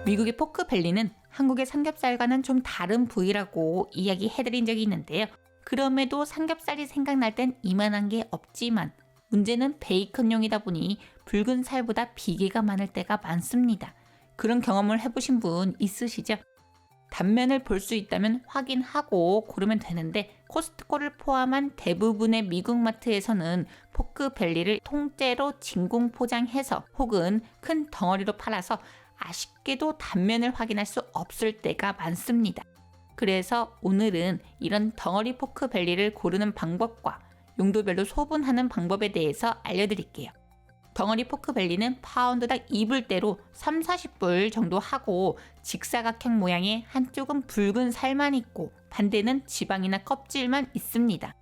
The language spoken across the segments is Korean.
미국의 포크벨리는 한국의 삼겹살과는 좀 다른 부위라고 이야기해드린 적이 있는데요. 그럼에도 삼겹살이 생각날 땐 이만한 게 없지만 문제는 베이컨용이다 보니 붉은 살보다 비계가 많을 때가 많습니다. 그런 경험을 해보신 분 있으시죠? 단면을 볼 수 있다면 확인하고 고르면 되는데 코스트코를 포함한 대부분의 미국 마트에서는 포크벨리를 통째로 진공 포장해서 혹은 큰 덩어리로 팔아서 아쉽게도 단면을 확인할 수 없을 때가 많습니다. 그래서 오늘은 이런 덩어리 포크벨리를 고르는 방법과 용도별로 소분하는 방법에 대해서 알려드릴게요. 덩어리 포크벨리는 파운드당 이불대로 30-40불 정도 하고 직사각형 모양의 한쪽은 붉은 살만 있고 반대는 지방이나 껍질만 있습니다.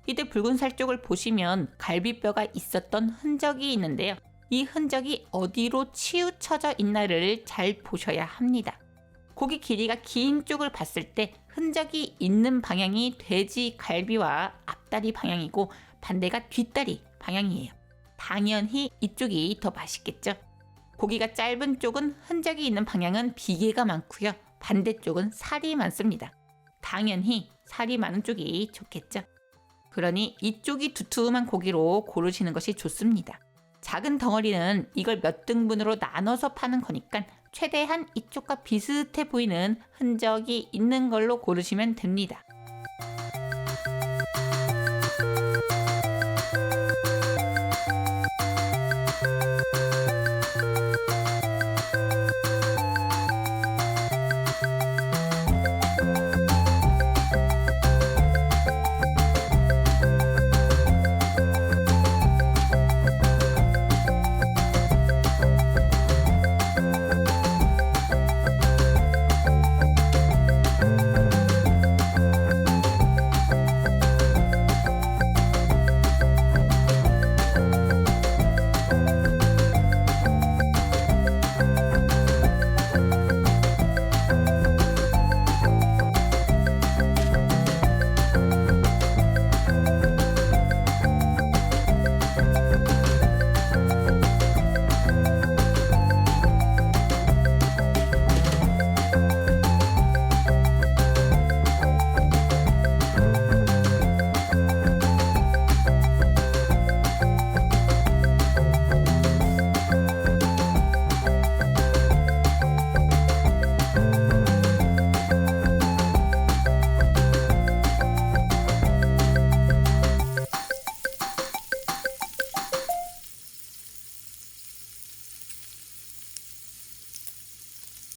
이때 붉은 살 쪽을 보시면 갈비뼈가 있었던 흔적이 있는데요. 이 흔적이 어디로 치우쳐져 있나를 잘 보셔야 합니다. 고기 길이가 긴 쪽을 봤을 때 흔적이 있는 방향이 돼지 갈비와 앞다리 방향이고 반대가 뒷다리 방향이에요. 당연히 이쪽이 더 맛있겠죠. 고기가 짧은 쪽은 흔적이 있는 방향은 비계가 많고요. 반대쪽은 살이 많습니다. 당연히 살이 많은 쪽이 좋겠죠. 그러니 이쪽이 두툼한 고기로 고르시는 것이 좋습니다. 작은 덩어리는 이걸 몇 등분으로 나눠서 파는 거니까 최대한 이쪽과 비슷해 보이는 흔적이 있는 걸로 고르시면 됩니다.